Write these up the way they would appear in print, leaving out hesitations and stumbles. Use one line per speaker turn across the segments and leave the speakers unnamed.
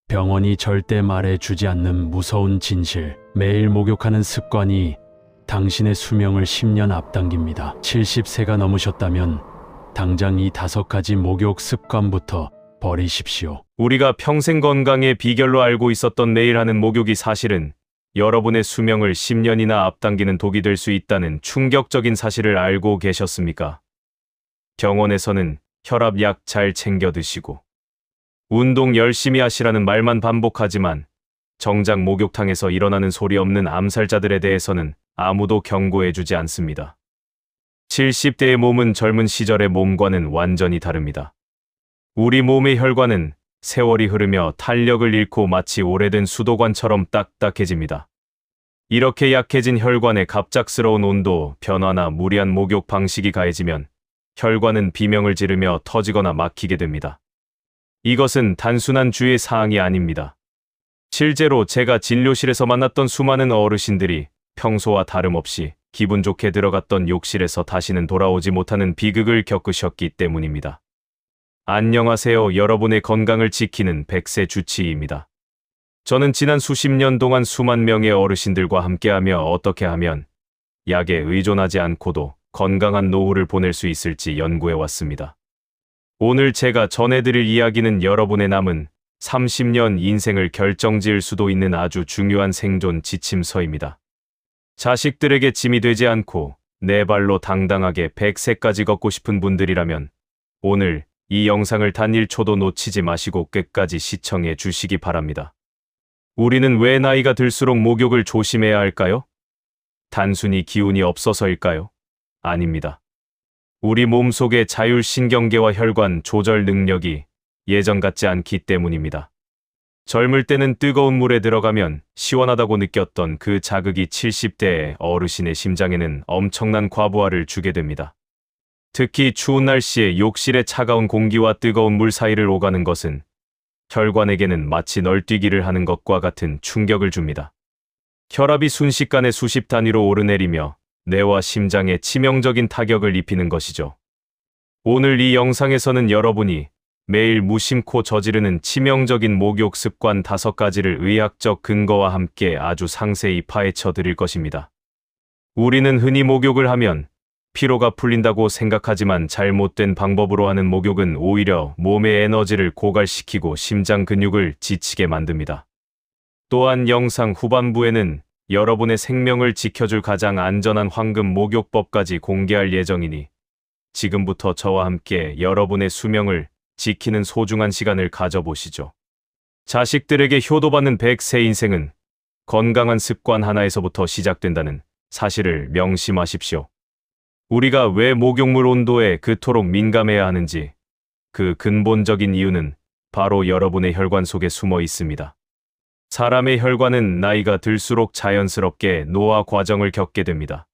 병원이 절대 말해주지 않는 무서운 진실. 매일 목욕하는 습관이 당신의 수명을 10년 앞당깁니다. 70세가 넘으셨다면 당장 이 5가지 목욕 습관부터 버리십시오.
우리가 평생 건강의 비결로 알고 있었던 매일 하는 목욕이 사실은 여러분의 수명을 10년이나 앞당기는 독이 될 수 있다는 충격적인 사실을 알고 계셨습니까? 병원에서는 혈압약 잘 챙겨 드시고 운동 열심히 하시라는 말만 반복하지만 정작 목욕탕에서 일어나는 소리 없는 암살자들에 대해서는 아무도 경고해주지 않습니다. 70대의 몸은 젊은 시절의 몸과는 완전히 다릅니다. 우리 몸의 혈관은 세월이 흐르며 탄력을 잃고 마치 오래된 수도관처럼 딱딱해집니다. 이렇게 약해진 혈관에 갑작스러운 온도 변화나 무리한 목욕 방식이 가해지면 혈관은 비명을 지르며 터지거나 막히게 됩니다. 이것은 단순한 주의 사항이 아닙니다. 실제로 제가 진료실에서 만났던 수많은 어르신들이 평소와 다름없이 기분 좋게 들어갔던 욕실에서 다시는 돌아오지 못하는 비극을 겪으셨기 때문입니다. 안녕하세요. 여러분의 건강을 지키는 100세 주치의입니다. 저는 지난 수십 년 동안 수만 명의 어르신들과 함께하며 어떻게 하면 약에 의존하지 않고도 건강한 노후를 보낼 수 있을지 연구해왔습니다. 오늘 제가 전해드릴 이야기는 여러분의 남은 30년 인생을 결정지을 수도 있는 아주 중요한 생존 지침서입니다. 자식들에게 짐이 되지 않고 내 발로 당당하게 100세까지 걷고 싶은 분들이라면 오늘 이 영상을 단 1초도 놓치지 마시고 끝까지 시청해 주시기 바랍니다. 우리는 왜 나이가 들수록 목욕을 조심해야 할까요? 단순히 기운이 없어서일까요? 아닙니다. 우리 몸속의 자율신경계와 혈관 조절 능력이 예전 같지 않기 때문입니다. 젊을 때는 뜨거운 물에 들어가면 시원하다고 느꼈던 그 자극이 70대의 어르신의 심장에는 엄청난 과부하를 주게 됩니다. 특히 추운 날씨에 욕실의 차가운 공기와 뜨거운 물 사이를 오가는 것은 혈관에게는 마치 널뛰기를 하는 것과 같은 충격을 줍니다. 혈압이 순식간에 수십 단위로 오르내리며 뇌와 심장에 치명적인 타격을 입히는 것이죠. 오늘 이 영상에서는 여러분이 매일 무심코 저지르는 치명적인 목욕 습관 5가지를 의학적 근거와 함께 아주 상세히 파헤쳐 드릴 것입니다. 우리는 흔히 목욕을 하면 피로가 풀린다고 생각하지만 잘못된 방법으로 하는 목욕은 오히려 몸의 에너지를 고갈시키고 심장 근육을 지치게 만듭니다. 또한 영상 후반부에는 여러분의 생명을 지켜줄 가장 안전한 황금 목욕법까지 공개할 예정이니 지금부터 저와 함께 여러분의 수명을 지키는 소중한 시간을 가져보시죠. 자식들에게 효도받는 100세 인생은 건강한 습관 하나에서부터 시작된다는 사실을 명심하십시오. 우리가 왜 목욕물 온도에 그토록 민감해야 하는지 그 근본적인 이유는 바로 여러분의 혈관 속에 숨어 있습니다. 사람의 혈관은 나이가 들수록 자연스럽게 노화 과정을 겪게 됩니다.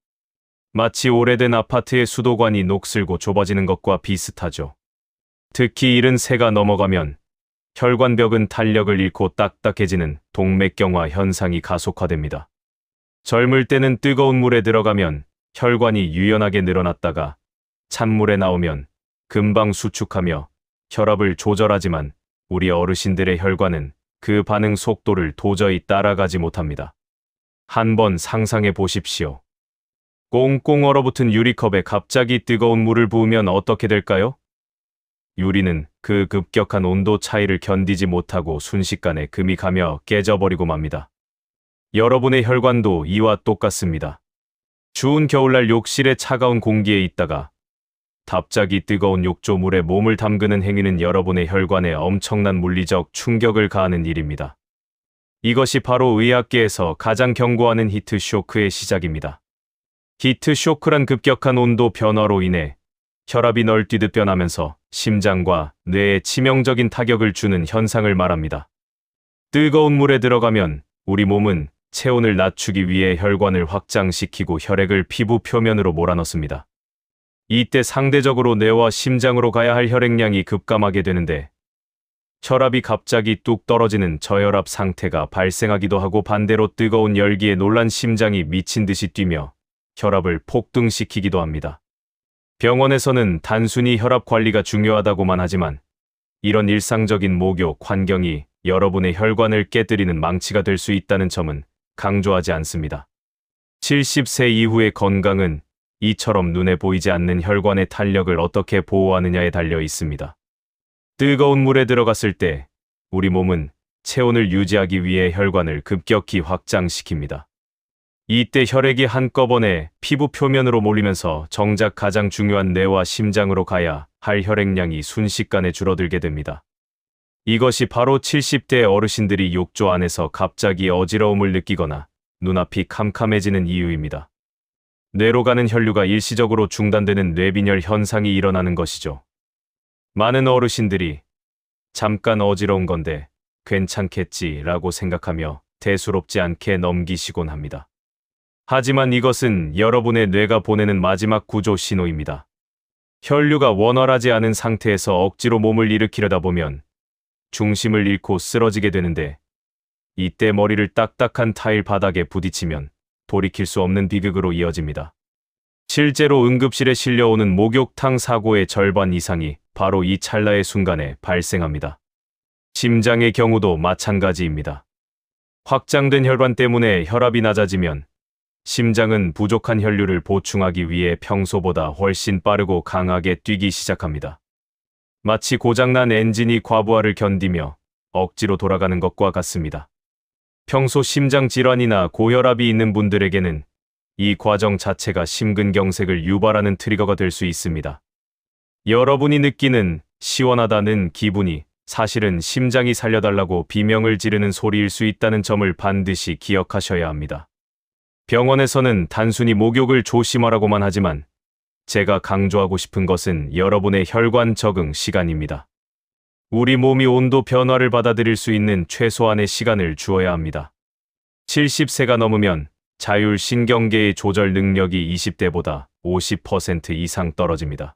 마치 오래된 아파트의 수도관이 녹슬고 좁아지는 것과 비슷하죠. 특히 70세가 넘어가면 혈관벽은 탄력을 잃고 딱딱해지는 동맥경화 현상이 가속화됩니다. 젊을 때는 뜨거운 물에 들어가면 혈관이 유연하게 늘어났다가 찬물에 나오면 금방 수축하며 혈압을 조절하지만 우리 어르신들의 혈관은 그 반응 속도를 도저히 따라가지 못합니다. 한번 상상해 보십시오. 꽁꽁 얼어붙은 유리컵에 갑자기 뜨거운 물을 부으면 어떻게 될까요? 유리는 그 급격한 온도 차이를 견디지 못하고 순식간에 금이 가며 깨져버리고 맙니다. 여러분의 혈관도 이와 똑같습니다. 추운 겨울날 욕실의 차가운 공기에 있다가 갑자기 뜨거운 욕조물에 몸을 담그는 행위는 여러분의 혈관에 엄청난 물리적 충격을 가하는 일입니다. 이것이 바로 의학계에서 가장 경고하는 히트쇼크의 시작입니다. 히트쇼크란 급격한 온도 변화로 인해 혈압이 널뛰듯 변하면서 심장과 뇌에 치명적인 타격을 주는 현상을 말합니다. 뜨거운 물에 들어가면 우리 몸은 체온을 낮추기 위해 혈관을 확장시키고 혈액을 피부 표면으로 몰아넣습니다. 이때 상대적으로 뇌와 심장으로 가야 할 혈액량이 급감하게 되는데 혈압이 갑자기 뚝 떨어지는 저혈압 상태가 발생하기도 하고 반대로 뜨거운 열기에 놀란 심장이 미친 듯이 뛰며 혈압을 폭등시키기도 합니다. 병원에서는 단순히 혈압 관리가 중요하다고만 하지만 이런 일상적인 목욕 환경이 여러분의 혈관을 깨뜨리는 망치가 될 수 있다는 점은 강조하지 않습니다. 70세 이후의 건강은 이처럼 눈에 보이지 않는 혈관의 탄력을 어떻게 보호하느냐에 달려 있습니다. 뜨거운 물에 들어갔을 때 우리 몸은 체온을 유지하기 위해 혈관을 급격히 확장시킵니다. 이때 혈액이 한꺼번에 피부 표면으로 몰리면서 정작 가장 중요한 뇌와 심장으로 가야 할 혈액량이 순식간에 줄어들게 됩니다. 이것이 바로 70대 어르신들이 욕조 안에서 갑자기 어지러움을 느끼거나 눈앞이 캄캄해지는 이유입니다. 뇌로 가는 혈류가 일시적으로 중단되는 뇌빈혈 현상이 일어나는 것이죠. 많은 어르신들이 잠깐 어지러운 건데 괜찮겠지라고 생각하며 대수롭지 않게 넘기시곤 합니다. 하지만 이것은 여러분의 뇌가 보내는 마지막 구조 신호입니다. 혈류가 원활하지 않은 상태에서 억지로 몸을 일으키려다 보면 중심을 잃고 쓰러지게 되는데, 이때 머리를 딱딱한 타일 바닥에 부딪히면 돌이킬 수 없는 비극으로 이어집니다. 실제로 응급실에 실려오는 목욕탕 사고의 절반 이상이 바로 이 찰나의 순간에 발생합니다. 심장의 경우도 마찬가지입니다. 확장된 혈관 때문에 혈압이 낮아지면 심장은 부족한 혈류를 보충하기 위해 평소보다 훨씬 빠르고 강하게 뛰기 시작합니다. 마치 고장난 엔진이 과부하를 견디며 억지로 돌아가는 것과 같습니다. 평소 심장 질환이나 고혈압이 있는 분들에게는 이 과정 자체가 심근경색을 유발하는 트리거가 될 수 있습니다. 여러분이 느끼는 시원하다는 기분이 사실은 심장이 살려달라고 비명을 지르는 소리일 수 있다는 점을 반드시 기억하셔야 합니다. 병원에서는 단순히 목욕을 조심하라고만 하지만 제가 강조하고 싶은 것은 여러분의 혈관 적응 시간입니다. 우리 몸이 온도 변화를 받아들일 수 있는 최소한의 시간을 주어야 합니다. 70세가 넘으면 자율신경계의 조절 능력이 20대보다 50% 이상 떨어집니다.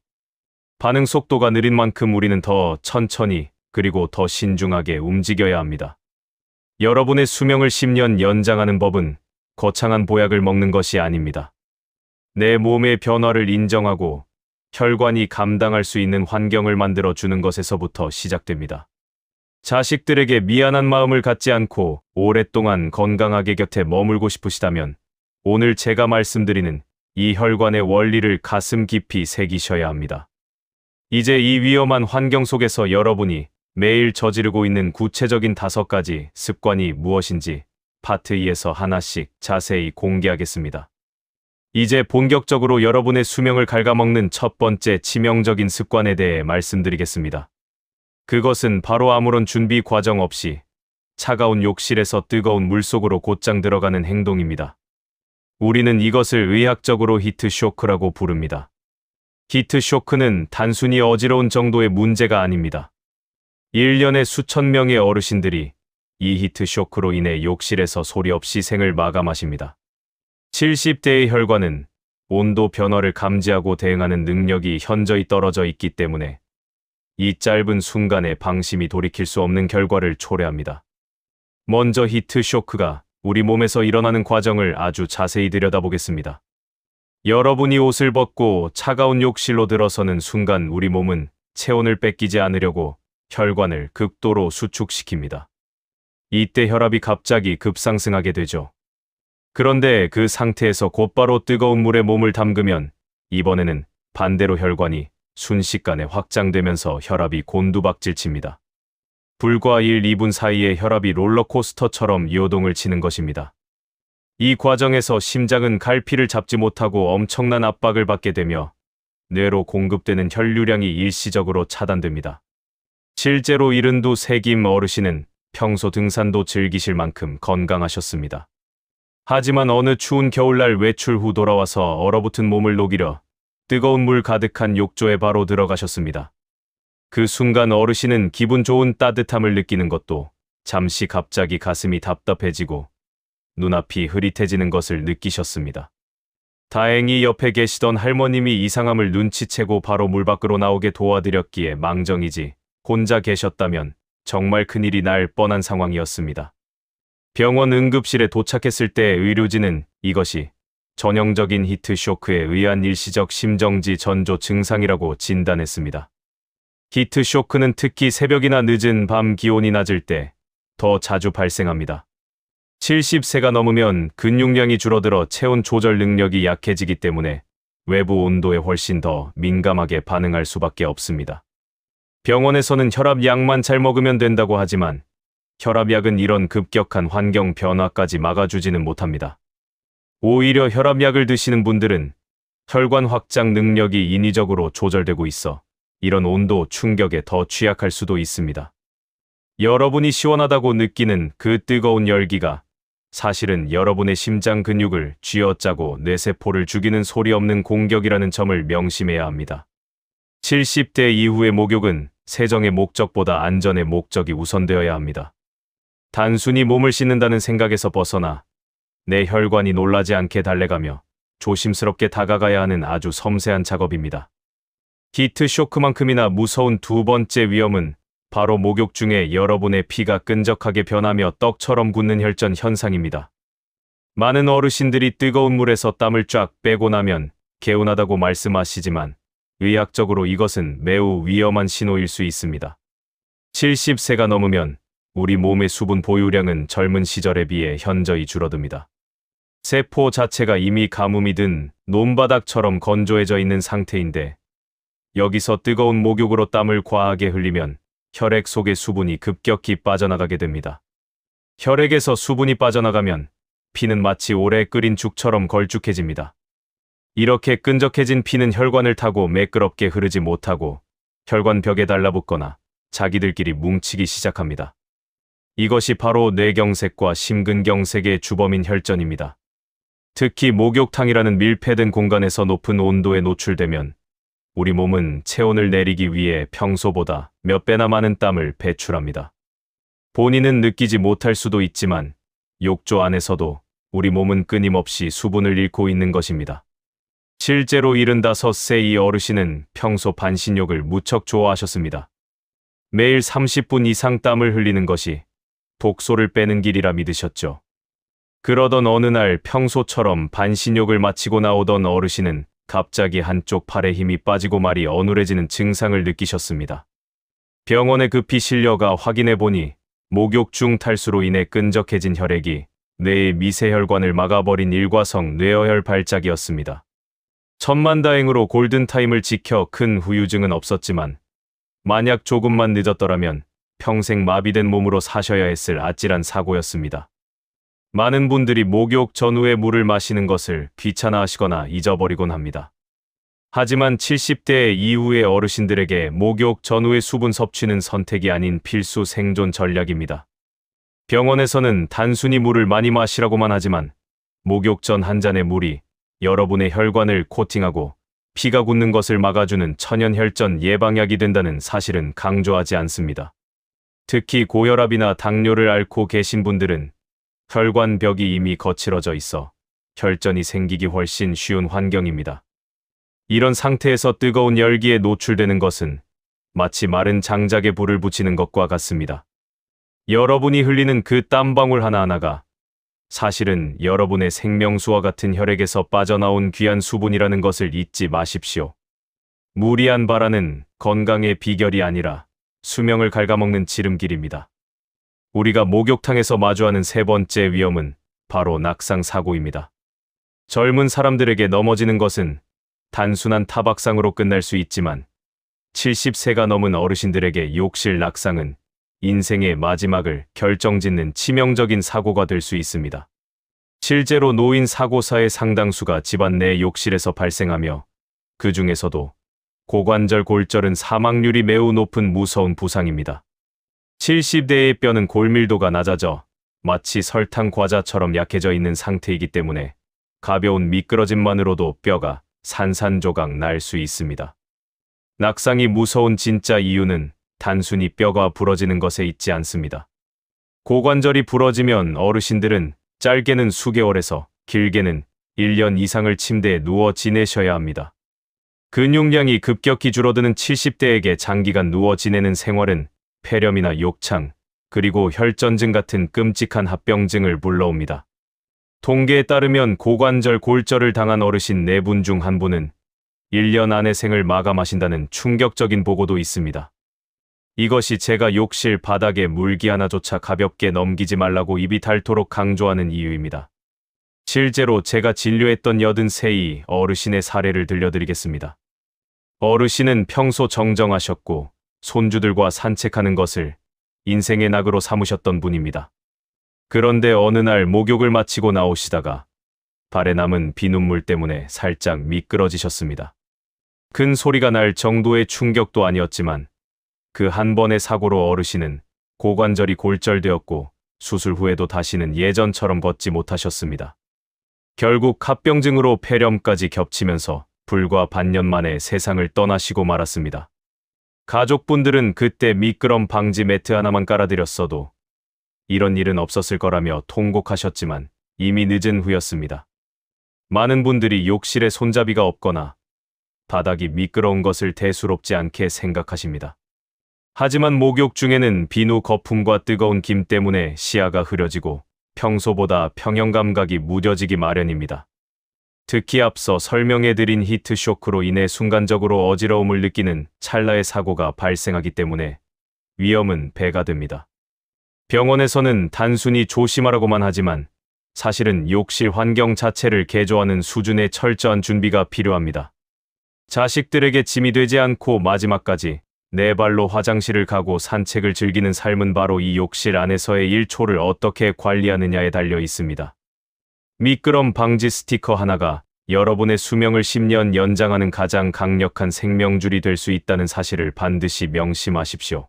반응 속도가 느린 만큼 우리는 더 천천히 그리고 더 신중하게 움직여야 합니다. 여러분의 수명을 10년 연장하는 법은 거창한 보약을 먹는 것이 아닙니다. 내 몸의 변화를 인정하고 혈관이 감당할 수 있는 환경을 만들어 주는 것에서부터 시작됩니다. 자식들에게 미안한 마음을 갖지 않고 오랫동안 건강하게 곁에 머물고 싶으시다면 오늘 제가 말씀드리는 이 혈관의 원리를 가슴 깊이 새기셔야 합니다. 이제 이 위험한 환경 속에서 여러분이 매일 저지르고 있는 구체적인 5가지 습관이 무엇인지 파트 2에서 하나씩 자세히 공개하겠습니다. 이제 본격적으로 여러분의 수명을 갉아먹는 첫 번째 치명적인 습관에 대해 말씀드리겠습니다. 그것은 바로 아무런 준비 과정 없이 차가운 욕실에서 뜨거운 물속으로 곧장 들어가는 행동입니다. 우리는 이것을 의학적으로 히트쇼크라고 부릅니다. 히트쇼크는 단순히 어지러운 정도의 문제가 아닙니다. 1년에 수천 명의 어르신들이 이 히트쇼크로 인해 욕실에서 소리 없이 생을 마감하십니다. 70대의 혈관은 온도 변화를 감지하고 대응하는 능력이 현저히 떨어져 있기 때문에 이 짧은 순간에 방심이 돌이킬 수 없는 결과를 초래합니다. 먼저 히트쇼크가 우리 몸에서 일어나는 과정을 아주 자세히 들여다보겠습니다. 여러분이 옷을 벗고 차가운 욕실로 들어서는 순간 우리 몸은 체온을 뺏기지 않으려고 혈관을 극도로 수축시킵니다. 이때 혈압이 갑자기 급상승하게 되죠. 그런데 그 상태에서 곧바로 뜨거운 물에 몸을 담그면 이번에는 반대로 혈관이 순식간에 확장되면서 혈압이 곤두박질 칩니다. 불과 1, 2분 사이에 혈압이 롤러코스터처럼 요동을 치는 것입니다. 이 과정에서 심장은 갈피를 잡지 못하고 엄청난 압박을 받게 되며 뇌로 공급되는 혈류량이 일시적으로 차단됩니다. 실제로 72세 김 어르신은 평소 등산도 즐기실 만큼 건강하셨습니다. 하지만 어느 추운 겨울날 외출 후 돌아와서 얼어붙은 몸을 녹이려 뜨거운 물 가득한 욕조에 바로 들어가셨습니다. 그 순간 어르신은 기분 좋은 따뜻함을 느끼는 것도 잠시 갑자기 가슴이 답답해지고 눈앞이 흐릿해지는 것을 느끼셨습니다. 다행히 옆에 계시던 할머님이 이상함을 눈치채고 바로 물 밖으로 나오게 도와드렸기에 망정이지 혼자 계셨다면 정말 큰일이 날 뻔한 상황이었습니다. 병원 응급실에 도착했을 때 의료진은 이것이 전형적인 히트쇼크에 의한 일시적 심정지 전조 증상이라고 진단했습니다. 히트쇼크는 특히 새벽이나 늦은 밤 기온이 낮을 때 더 자주 발생합니다. 70세가 넘으면 근육량이 줄어들어 체온 조절 능력이 약해지기 때문에 외부 온도에 훨씬 더 민감하게 반응할 수밖에 없습니다. 병원에서는 혈압약만 잘 먹으면 된다고 하지만 혈압약은 이런 급격한 환경 변화까지 막아주지는 못합니다. 오히려 혈압약을 드시는 분들은 혈관 확장 능력이 인위적으로 조절되고 있어 이런 온도 충격에 더 취약할 수도 있습니다. 여러분이 시원하다고 느끼는 그 뜨거운 열기가 사실은 여러분의 심장 근육을 쥐어짜고 뇌세포를 죽이는 소리 없는 공격이라는 점을 명심해야 합니다. 70대 이후의 목욕은 세정의 목적보다 안전의 목적이 우선되어야 합니다. 단순히 몸을 씻는다는 생각에서 벗어나 내 혈관이 놀라지 않게 달래가며 조심스럽게 다가가야 하는 아주 섬세한 작업입니다. 히트 쇼크만큼이나 무서운 두 번째 위험은 바로 목욕 중에 여러분의 피가 끈적하게 변하며 떡처럼 굳는 혈전 현상입니다. 많은 어르신들이 뜨거운 물에서 땀을 쫙 빼고 나면 개운하다고 말씀하시지만 의학적으로 이것은 매우 위험한 신호일 수 있습니다. 70세가 넘으면 우리 몸의 수분 보유량은 젊은 시절에 비해 현저히 줄어듭니다. 세포 자체가 이미 가뭄이 든 논바닥처럼 건조해져 있는 상태인데 여기서 뜨거운 목욕으로 땀을 과하게 흘리면 혈액 속의 수분이 급격히 빠져나가게 됩니다. 혈액에서 수분이 빠져나가면 피는 마치 오래 끓인 죽처럼 걸쭉해집니다. 이렇게 끈적해진 피는 혈관을 타고 매끄럽게 흐르지 못하고 혈관 벽에 달라붙거나 자기들끼리 뭉치기 시작합니다. 이것이 바로 뇌경색과 심근경색의 주범인 혈전입니다. 특히 목욕탕이라는 밀폐된 공간에서 높은 온도에 노출되면 우리 몸은 체온을 내리기 위해 평소보다 몇 배나 많은 땀을 배출합니다. 본인은 느끼지 못할 수도 있지만 욕조 안에서도 우리 몸은 끊임없이 수분을 잃고 있는 것입니다. 실제로 75세 이 어르신은 평소 반신욕을 무척 좋아하셨습니다. 매일 30분 이상 땀을 흘리는 것이 독소를 빼는 길이라 믿으셨죠. 그러던 어느 날 평소처럼 반신욕을 마치고 나오던 어르신은 갑자기 한쪽 팔에 힘이 빠지고 말이 어눌해지는 증상을 느끼셨습니다. 병원에 급히 실려가 확인해보니 목욕 중 탈수로 인해 끈적해진 혈액이 뇌의 미세혈관을 막아버린 일과성 뇌어혈 발작이었습니다. 천만다행으로 골든타임을 지켜 큰 후유증은 없었지만 만약 조금만 늦었더라면 평생 마비된 몸으로 사셔야 했을 아찔한 사고였습니다. 많은 분들이 목욕 전후에 물을 마시는 것을 귀찮아하시거나 잊어버리곤 합니다. 하지만 70대 이후의 어르신들에게 목욕 전후의 수분 섭취는 선택이 아닌 필수 생존 전략입니다. 병원에서는 단순히 물을 많이 마시라고만 하지만 목욕 전 한 잔의 물이 여러분의 혈관을 코팅하고 피가 굳는 것을 막아주는 천연혈전 예방약이 된다는 사실은 강조하지 않습니다. 특히 고혈압이나 당뇨를 앓고 계신 분들은 혈관 벽이 이미 거칠어져 있어 혈전이 생기기 훨씬 쉬운 환경입니다. 이런 상태에서 뜨거운 열기에 노출되는 것은 마치 마른 장작에 불을 붙이는 것과 같습니다. 여러분이 흘리는 그 땀방울 하나하나가 사실은 여러분의 생명수와 같은 혈액에서 빠져나온 귀한 수분이라는 것을 잊지 마십시오. 무리한 발화는 건강의 비결이 아니라 수명을 갉아먹는 지름길입니다. 우리가 목욕탕에서 마주하는 세 번째 위험은 바로 낙상 사고입니다. 젊은 사람들에게 넘어지는 것은 단순한 타박상으로 끝날 수 있지만 70세가 넘은 어르신들에게 욕실 낙상은 인생의 마지막을 결정짓는 치명적인 사고가 될 수 있습니다. 실제로 노인 사고사의 상당수가 집안 내 욕실에서 발생하며 그 중에서도 고관절 골절은 사망률이 매우 높은 무서운 부상입니다. 70대의 뼈는 골밀도가 낮아져 마치 설탕 과자처럼 약해져 있는 상태이기 때문에 가벼운 미끄러짐만으로도 뼈가 산산조각 날 수 있습니다. 낙상이 무서운 진짜 이유는 단순히 뼈가 부러지는 것에 있지 않습니다. 고관절이 부러지면 어르신들은 짧게는 수개월에서 길게는 1년 이상을 침대에 누워 지내셔야 합니다. 근육량이 급격히 줄어드는 70대에게 장기간 누워 지내는 생활은 폐렴이나 욕창, 그리고 혈전증 같은 끔찍한 합병증을 불러옵니다. 통계에 따르면 고관절 골절을 당한 어르신 4분 중 1분은 1년 안에 생을 마감하신다는 충격적인 보고도 있습니다. 이것이 제가 욕실 바닥에 물기 하나조차 가볍게 넘기지 말라고 입이 닳도록 강조하는 이유입니다. 실제로 제가 진료했던 83이 어르신의 사례를 들려드리겠습니다. 어르신은 평소 정정하셨고 손주들과 산책하는 것을 인생의 낙으로 삼으셨던 분입니다. 그런데 어느 날 목욕을 마치고 나오시다가 발에 남은 비눗물 때문에 살짝 미끄러지셨습니다. 큰 소리가 날 정도의 충격도 아니었지만 그 한 번의 사고로 어르신은 고관절이 골절되었고 수술 후에도 다시는 예전처럼 걷지 못하셨습니다. 결국 합병증으로 폐렴까지 겹치면서 불과 반년 만에 세상을 떠나시고 말았습니다. 가족분들은 그때 미끄럼 방지 매트 하나만 깔아드렸어도 이런 일은 없었을 거라며 통곡하셨지만 이미 늦은 후였습니다. 많은 분들이 욕실에 손잡이가 없거나 바닥이 미끄러운 것을 대수롭지 않게 생각하십니다. 하지만 목욕 중에는 비누 거품과 뜨거운 김 때문에 시야가 흐려지고 평소보다 평형 감각이 무뎌지기 마련입니다. 특히 앞서 설명해드린 히트쇼크로 인해 순간적으로 어지러움을 느끼는 찰나의 사고가 발생하기 때문에 위험은 배가 됩니다. 병원에서는 단순히 조심하라고만 하지만 사실은 욕실 환경 자체를 개조하는 수준의 철저한 준비가 필요합니다. 자식들에게 짐이 되지 않고 마지막까지 내 발로 화장실을 가고 산책을 즐기는 삶은 바로 이 욕실 안에서의 1초를 어떻게 관리하느냐에 달려 있습니다. 미끄럼 방지 스티커 하나가 여러분의 수명을 10년 연장하는 가장 강력한 생명줄이 될 수 있다는 사실을 반드시 명심하십시오.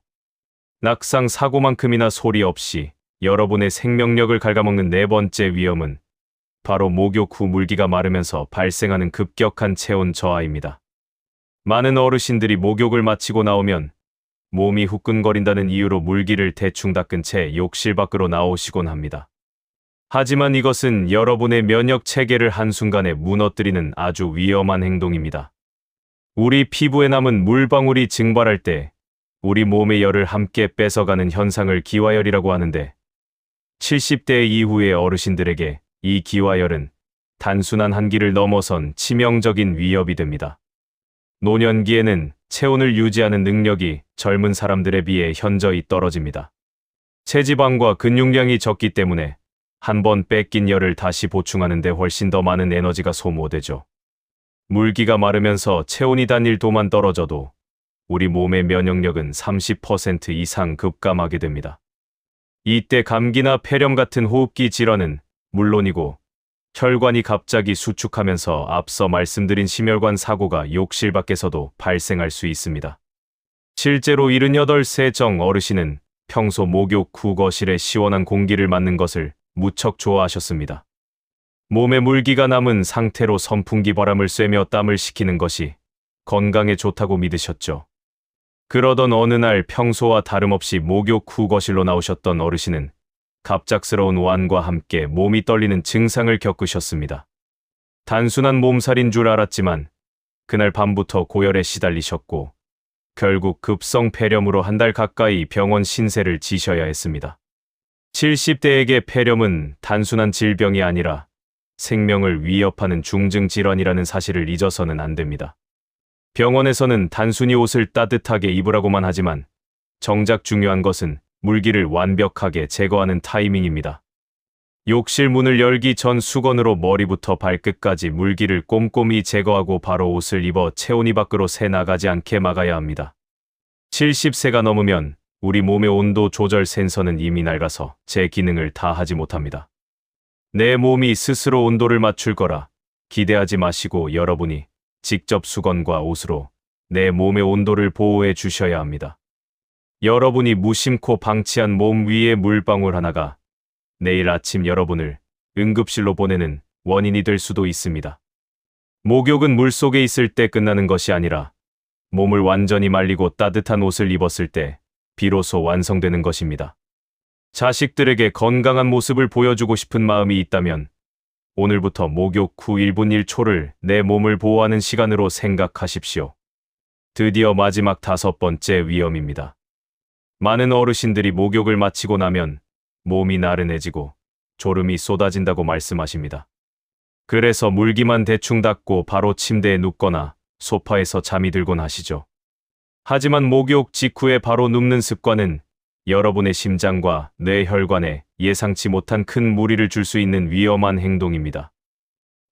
낙상 사고만큼이나 소리 없이 여러분의 생명력을 갉아먹는 네 번째 위험은 바로 목욕 후 물기가 마르면서 발생하는 급격한 체온 저하입니다. 많은 어르신들이 목욕을 마치고 나오면 몸이 후끈거린다는 이유로 물기를 대충 닦은 채 욕실 밖으로 나오시곤 합니다. 하지만 이것은 여러분의 면역 체계를 한순간에 무너뜨리는 아주 위험한 행동입니다. 우리 피부에 남은 물방울이 증발할 때 우리 몸의 열을 함께 뺏어가는 현상을 기화열이라고 하는데 70대 이후의 어르신들에게 이 기화열은 단순한 한기를 넘어선 치명적인 위협이 됩니다. 노년기에는 체온을 유지하는 능력이 젊은 사람들에 비해 현저히 떨어집니다. 체지방과 근육량이 적기 때문에 한 번 뺏긴 열을 다시 보충하는 데 훨씬 더 많은 에너지가 소모되죠. 물기가 마르면서 체온이 단 1도만 떨어져도 우리 몸의 면역력은 30% 이상 급감하게 됩니다. 이때 감기나 폐렴 같은 호흡기 질환은 물론이고 혈관이 갑자기 수축하면서 앞서 말씀드린 심혈관 사고가 욕실 밖에서도 발생할 수 있습니다. 실제로 78세 정 어르신은 평소 목욕 후 거실에 시원한 공기를 맞는 것을 무척 좋아하셨습니다. 몸에 물기가 남은 상태로 선풍기 바람을 쐬며 땀을 식히는 것이 건강에 좋다고 믿으셨죠. 그러던 어느 날 평소와 다름없이 목욕 후 거실로 나오셨던 어르신은 갑작스러운 오한과 함께 몸이 떨리는 증상을 겪으셨습니다. 단순한 몸살인 줄 알았지만 그날 밤부터 고열에 시달리셨고 결국 급성 폐렴으로 한 달 가까이 병원 신세를 지셔야 했습니다. 70대에게 폐렴은 단순한 질병이 아니라 생명을 위협하는 중증 질환이라는 사실을 잊어서는 안 됩니다. 병원에서는 단순히 옷을 따뜻하게 입으라고만 하지만 정작 중요한 것은 물기를 완벽하게 제거하는 타이밍입니다. 욕실 문을 열기 전 수건으로 머리부터 발끝까지 물기를 꼼꼼히 제거하고 바로 옷을 입어 체온이 밖으로 새 나가지 않게 막아야 합니다. 70세가 넘으면 우리 몸의 온도 조절 센서는 이미 낡아서 제 기능을 다 하지 못합니다. 내 몸이 스스로 온도를 맞출 거라 기대하지 마시고 여러분이 직접 수건과 옷으로 내 몸의 온도를 보호해 주셔야 합니다. 여러분이 무심코 방치한 몸 위의 물방울 하나가 내일 아침 여러분을 응급실로 보내는 원인이 될 수도 있습니다. 목욕은 물속에 있을 때 끝나는 것이 아니라 몸을 완전히 말리고 따뜻한 옷을 입었을 때 비로소 완성되는 것입니다. 자식들에게 건강한 모습을 보여주고 싶은 마음이 있다면 오늘부터 목욕 후 1분 1초를 내 몸을 보호하는 시간으로 생각하십시오. 드디어 마지막 5번째 위험입니다. 많은 어르신들이 목욕을 마치고 나면 몸이 나른해지고 졸음이 쏟아진다고 말씀하십니다. 그래서 물기만 대충 닦고 바로 침대에 눕거나 소파에서 잠이 들곤 하시죠. 하지만 목욕 직후에 바로 눕는 습관은 여러분의 심장과 뇌혈관에 예상치 못한 큰 무리를 줄 수 있는 위험한 행동입니다.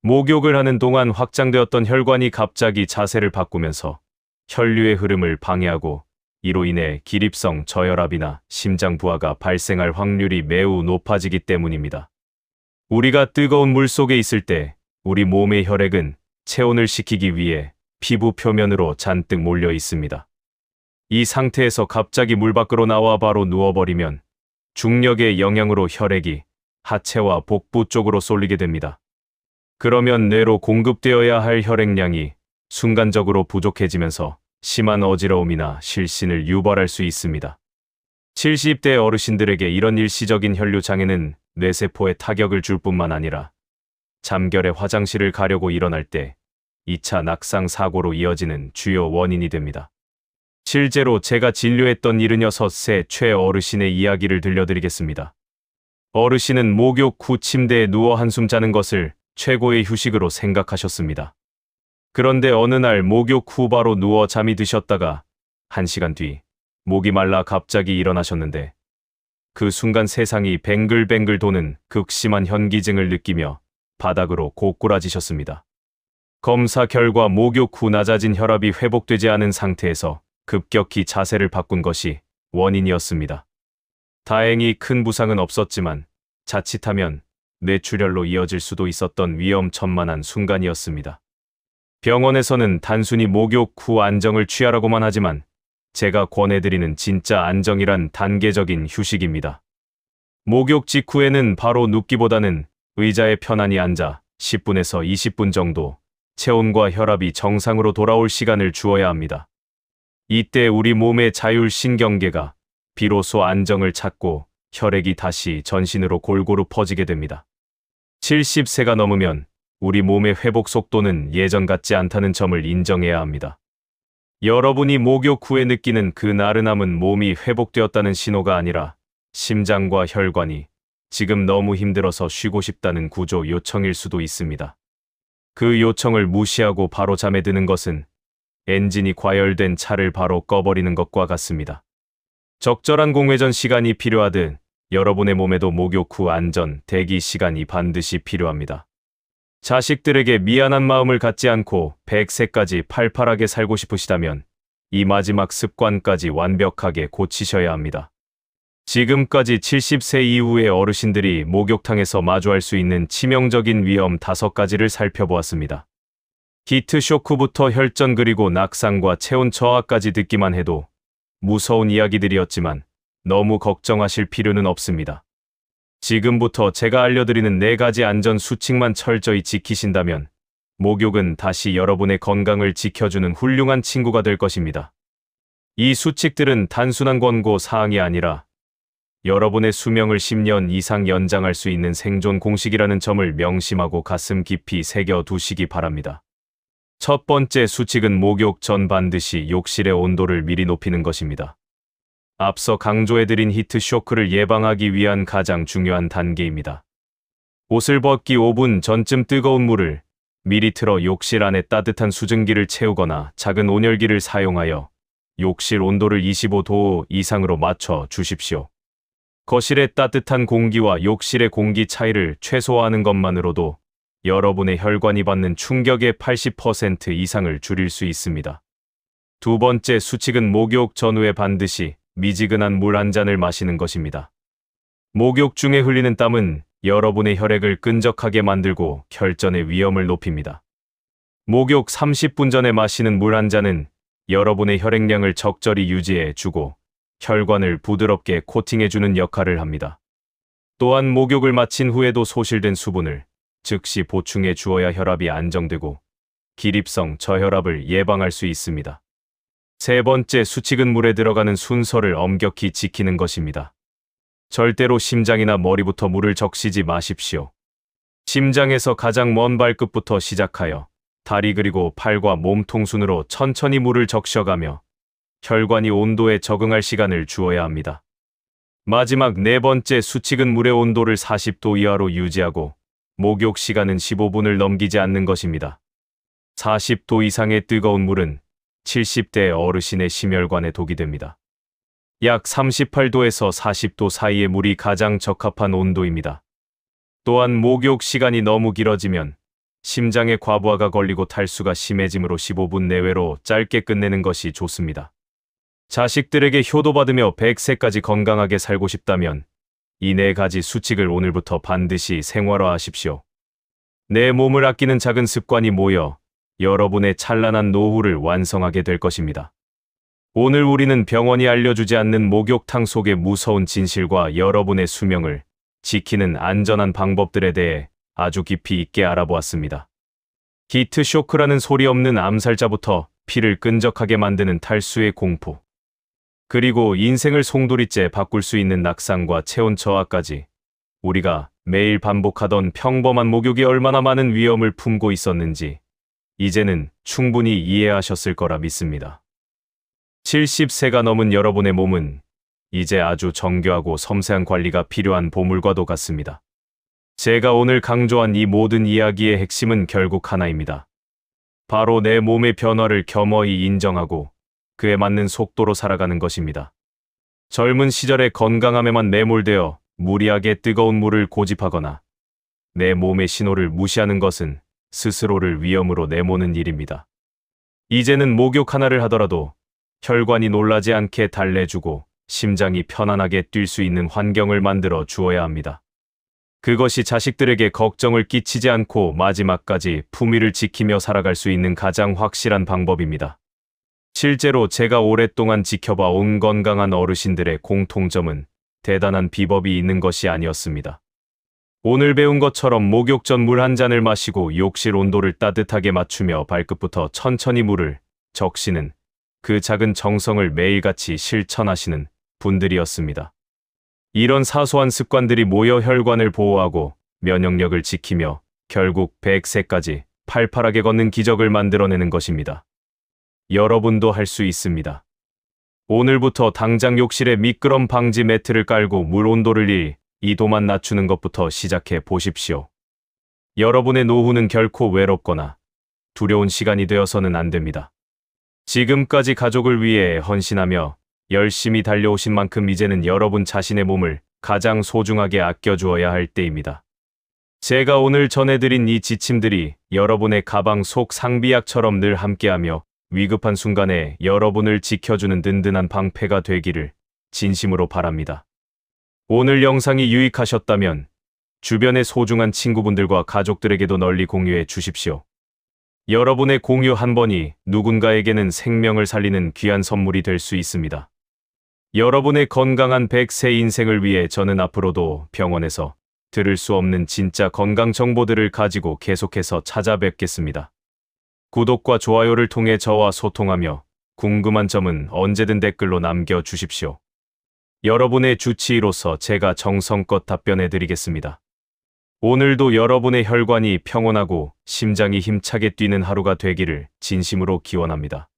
목욕을 하는 동안 확장되었던 혈관이 갑자기 자세를 바꾸면서 혈류의 흐름을 방해하고 이로 인해 기립성 저혈압이나 심장 부하가 발생할 확률이 매우 높아지기 때문입니다. 우리가 뜨거운 물 속에 있을 때 우리 몸의 혈액은 체온을 식히기 위해 피부 표면으로 잔뜩 몰려 있습니다. 이 상태에서 갑자기 물 밖으로 나와 바로 누워버리면 중력의 영향으로 혈액이 하체와 복부 쪽으로 쏠리게 됩니다. 그러면 뇌로 공급되어야 할 혈액량이 순간적으로 부족해지면서 심한 어지러움이나 실신을 유발할 수 있습니다. 70대 어르신들에게 이런 일시적인 혈류 장애는 뇌세포에 타격을 줄 뿐만 아니라 잠결에 화장실을 가려고 일어날 때 2차 낙상 사고로 이어지는 주요 원인이 됩니다. 실제로 제가 진료했던 76세 최 어르신의 이야기를 들려드리겠습니다. 어르신은 목욕 후 침대에 누워 한숨 자는 것을 최고의 휴식으로 생각하셨습니다. 그런데 어느 날 목욕 후 바로 누워 잠이 드셨다가 1시간 뒤 목이 말라 갑자기 일어나셨는데 그 순간 세상이 뱅글뱅글 도는 극심한 현기증을 느끼며 바닥으로 고꾸라지셨습니다. 검사 결과 목욕 후 낮아진 혈압이 회복되지 않은 상태에서 급격히 자세를 바꾼 것이 원인이었습니다. 다행히 큰 부상은 없었지만 자칫하면 뇌출혈로 이어질 수도 있었던 위험천만한 순간이었습니다. 병원에서는 단순히 목욕 후 안정을 취하라고만 하지만 제가 권해드리는 진짜 안정이란 단계적인 휴식입니다. 목욕 직후에는 바로 눕기보다는 의자에 편안히 앉아 10분에서 20분 정도 체온과 혈압이 정상으로 돌아올 시간을 주어야 합니다. 이때 우리 몸의 자율신경계가 비로소 안정을 찾고 혈액이 다시 전신으로 골고루 퍼지게 됩니다. 70세가 넘으면 우리 몸의 회복 속도는 예전 같지 않다는 점을 인정해야 합니다. 여러분이 목욕 후에 느끼는 그 나른함은 몸이 회복되었다는 신호가 아니라 심장과 혈관이 지금 너무 힘들어서 쉬고 싶다는 구조 요청일 수도 있습니다. 그 요청을 무시하고 바로 잠에 드는 것은 엔진이 과열된 차를 바로 꺼버리는 것과 같습니다. 적절한 공회전 시간이 필요하듯 여러분의 몸에도 목욕 후 안전 대기 시간이 반드시 필요합니다. 자식들에게 미안한 마음을 갖지 않고 100세까지 팔팔하게 살고 싶으시다면 이 마지막 습관까지 완벽하게 고치셔야 합니다. 지금까지 70세 이후의 어르신들이 목욕탕에서 마주할 수 있는 치명적인 위험 5가지를 살펴보았습니다. 히트 쇼크부터 혈전 그리고 낙상과 체온 저하까지 듣기만 해도 무서운 이야기들이었지만 너무 걱정하실 필요는 없습니다. 지금부터 제가 알려드리는 4가지 안전 수칙만 철저히 지키신다면 목욕은 다시 여러분의 건강을 지켜주는 훌륭한 친구가 될 것입니다. 이 수칙들은 단순한 권고 사항이 아니라 여러분의 수명을 10년 이상 연장할 수 있는 생존 공식이라는 점을 명심하고 가슴 깊이 새겨 두시기 바랍니다. 첫 번째 수칙은 목욕 전 반드시 욕실의 온도를 미리 높이는 것입니다. 앞서 강조해드린 히트 쇼크를 예방하기 위한 가장 중요한 단계입니다. 옷을 벗기 5분 전쯤 뜨거운 물을 미리 틀어 욕실 안에 따뜻한 수증기를 채우거나 작은 온열기를 사용하여 욕실 온도를 25도 이상으로 맞춰 주십시오. 거실의 따뜻한 공기와 욕실의 공기 차이를 최소화하는 것만으로도 여러분의 혈관이 받는 충격의 80% 이상을 줄일 수 있습니다. 두 번째 수칙은 목욕 전후에 반드시 미지근한 물 한 잔을 마시는 것입니다. 목욕 중에 흘리는 땀은 여러분의 혈액을 끈적하게 만들고 혈전의 위험을 높입니다. 목욕 30분 전에 마시는 물 한 잔은 여러분의 혈액량을 적절히 유지해 주고 혈관을 부드럽게 코팅해주는 역할을 합니다. 또한 목욕을 마친 후에도 소실된 수분을 즉시 보충해 주어야 혈압이 안정되고 기립성 저혈압을 예방할 수 있습니다. 세 번째 수칙은 물에 들어가는 순서를 엄격히 지키는 것입니다. 절대로 심장이나 머리부터 물을 적시지 마십시오. 심장에서 가장 먼 발끝부터 시작하여 다리 그리고 팔과 몸통 순으로 천천히 물을 적셔가며 혈관이 온도에 적응할 시간을 주어야 합니다. 마지막 4번째 수칙은 물의 온도를 40도 이하로 유지하고 목욕 시간은 15분을 넘기지 않는 것입니다. 40도 이상의 뜨거운 물은 70대 어르신의 심혈관에 독이 됩니다. 약 38도에서 40도 사이의 물이 가장 적합한 온도입니다. 또한 목욕 시간이 너무 길어지면 심장에 과부하가 걸리고 탈수가 심해지므로 15분 내외로 짧게 끝내는 것이 좋습니다. 자식들에게 효도받으며 100세까지 건강하게 살고 싶다면 이 4가지 수칙을 오늘부터 반드시 생활화하십시오. 내 몸을 아끼는 작은 습관이 모여 여러분의 찬란한 노후를 완성하게 될 것입니다. 오늘 우리는 병원이 알려주지 않는 목욕탕 속의 무서운 진실과 여러분의 수명을 지키는 안전한 방법들에 대해 아주 깊이 있게 알아보았습니다. 히트 쇼크라는 소리 없는 암살자부터 피를 끈적하게 만드는 탈수의 공포, 그리고 인생을 송두리째 바꿀 수 있는 낙상과 체온 저하까지 우리가 매일 반복하던 평범한 목욕이 얼마나 많은 위험을 품고 있었는지 이제는 충분히 이해하셨을 거라 믿습니다. 70세가 넘은 여러분의 몸은 이제 아주 정교하고 섬세한 관리가 필요한 보물과도 같습니다. 제가 오늘 강조한 이 모든 이야기의 핵심은 결국 하나입니다. 바로 내 몸의 변화를 겸허히 인정하고 그에 맞는 속도로 살아가는 것입니다. 젊은 시절의 건강함에만 매몰되어 무리하게 뜨거운 물을 고집하거나 내 몸의 신호를 무시하는 것은 스스로를 위험으로 내모는 일입니다. 이제는 목욕 하나를 하더라도 혈관이 놀라지 않게 달래주고 심장이 편안하게 뛸 수 있는 환경을 만들어 주어야 합니다. 그것이 자식들에게 걱정을 끼치지 않고 마지막까지 품위를 지키며 살아갈 수 있는 가장 확실한 방법입니다. 실제로 제가 오랫동안 지켜봐 온 건강한 어르신들의 공통점은 대단한 비법이 있는 것이 아니었습니다. 오늘 배운 것처럼 목욕 전 물 한 잔을 마시고 욕실 온도를 따뜻하게 맞추며 발끝부터 천천히 물을 적시는 그 작은 정성을 매일같이 실천하시는 분들이었습니다. 이런 사소한 습관들이 모여 혈관을 보호하고 면역력을 지키며 결국 100세까지 팔팔하게 걷는 기적을 만들어내는 것입니다. 여러분도 할 수 있습니다. 오늘부터 당장 욕실에 미끄럼 방지 매트를 깔고 물 온도를 2도만 낮추는 것부터 시작해 보십시오. 여러분의 노후는 결코 외롭거나 두려운 시간이 되어서는 안 됩니다. 지금까지 가족을 위해 헌신하며 열심히 달려오신 만큼 이제는 여러분 자신의 몸을 가장 소중하게 아껴주어야 할 때입니다. 제가 오늘 전해드린 이 지침들이 여러분의 가방 속 상비약처럼 늘 함께하며 위급한 순간에 여러분을 지켜주는 든든한 방패가 되기를 진심으로 바랍니다. 오늘 영상이 유익하셨다면 주변의 소중한 친구분들과 가족들에게도 널리 공유해 주십시오. 여러분의 공유 한 번이 누군가에게는 생명을 살리는 귀한 선물이 될 수 있습니다. 여러분의 건강한 100세 인생을 위해 저는 앞으로도 병원에서 들을 수 없는 진짜 건강 정보들을 가지고 계속해서 찾아뵙겠습니다. 구독과 좋아요를 통해 저와 소통하며 궁금한 점은 언제든 댓글로 남겨주십시오. 여러분의 주치의로서 제가 정성껏 답변해 드리겠습니다. 오늘도 여러분의 혈관이 평온하고 심장이 힘차게 뛰는 하루가 되기를 진심으로 기원합니다.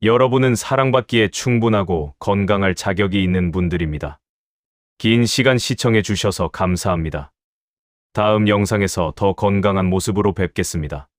여러분은 사랑받기에 충분하고 건강할 자격이 있는 분들입니다. 긴 시간 시청해 주셔서 감사합니다. 다음 영상에서 더 건강한 모습으로 뵙겠습니다.